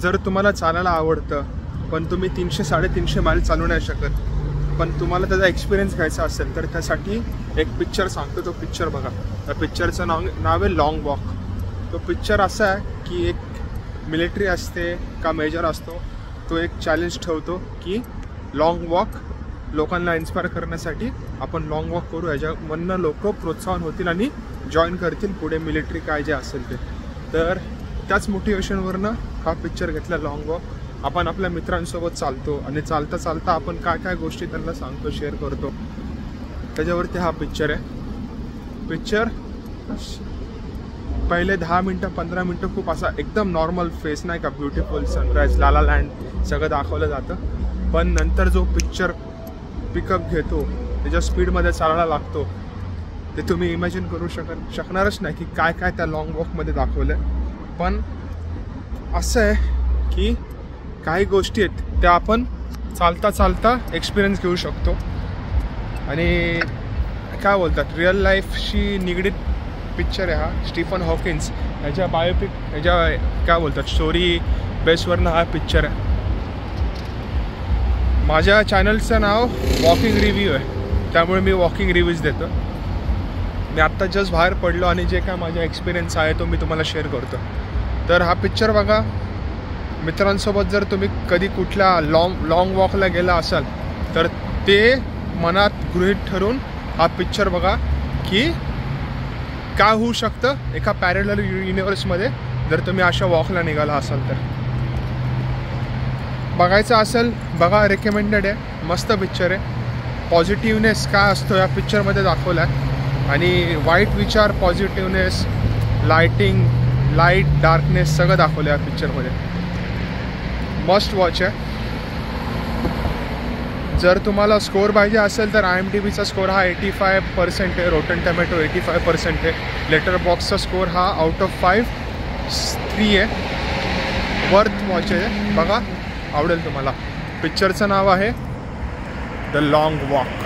जर तुम्हाला चालायला आवडतं पण तुम्ही 300-350 माईल चालू नाही शकत, पण तुम्हाला त्याचा एक्सपिरियन्स घ्यायचा असेल तर त्यासाठी एक पिक्चर सांगतो. तो पिक्चर बघा. त्या पिक्चरचं नाव आहे लॉंग वॉक. तो पिक्चर असा आहे की एक मिलिटरी असते का मेजर असतो, तो एक चॅलेंज ठेवतो की लॉंग वॉक लोकांना इन्स्पायर करण्यासाठी आपण लॉंग वॉक करू. याच्यामधनं लोक प्रोत्साहन होतील आणि जॉईन करतील पुढे मिलिटरी काय जे असेल ते. तर त्याच मोटिवेशनवरनं हा पिक्चर घेतला लॉंग वॉक. आपण आपल्या मित्रांसोबत चालतो आणि चालता चालता आपण काय काय गोष्टी त्यांना सांगतो, शेअर करतो, त्याच्यावरती हा पिक्चर आहे. पिक्चर पहिले 10 मिनटं 15 मिनटं खूप असा एकदम नॉर्मल फेस नाही का, ब्युटिफुल सनराईज, लाला लँड सगळं दाखवलं जातं. पण नंतर जो पिक्चर पिकअप घेतो, त्याच्या स्पीडमध्ये चालायला लागतो, ते तुम्ही इमॅजिन करू शकणारच नाही की काय काय त्या लॉंग वॉकमध्ये दाखवलं आहे. पण असं आहे की काही गोष्टी आहेत त्या आपण चालता चालता एक्सपिरियन्स घेऊ शकतो. आणि काय बोलतात, रिअल लाईफशी निगडीत पिक्चर आहे हा. स्टीफन हॉकिन्स ह्याच्या बायोपिक, ह्याच्या काय बोलतात स्टोरी बेसवरनं हा पिक्चर आहे. माझ्या चॅनलचं नाव वॉकिंग रिव्ह्यू आहे, त्यामुळे मी वॉकिंग रिव्ह्यूज देतो. मी आत्ता जस्ट बाहेर पडलो आणि जे काय माझा एक्सपिरियन्स आहे तो मी तुम्हाला शेअर करतो. तर हा पिक्चर बघा. मित्रांसोबत जर तुम्ही कधी कुठल्या लॉंग वॉकला गेला असाल तर ते मनात गृहीत ठरून हा पिक्चर बघा की काय होऊ शकतं एका पॅरलल युनिव्हर्समध्ये जर तुम्ही अशा वॉकला निघाला असाल तर. बघायचं असेल बघा, रेकमेंडेड आहे, मस्त पिक्चर आहे. पॉझिटिव्हनेस काय असतो या पिक्चरमध्ये दाखवला आहे आणि वाईट विचार, पॉझिटिव्हनेस, लाईट, डार्कनेस सगळं दाखवलं आहे या पिक्चरमध्ये. मस्ट वॉच आहे. जर तुम्हाला स्कोअर पाहिजे असेल तर IMDbचा स्कोअर हा 85% आहे, रोटन टमॅटो 85% आहे, लेटर बॉक्सचा स्कोअर हा आउट ऑफ 5 3 आहे. वर्थ वॉच आहे, बघा, आवडेल तुम्हाला. पिक्चरचं नाव आहे द लॉंग वॉक.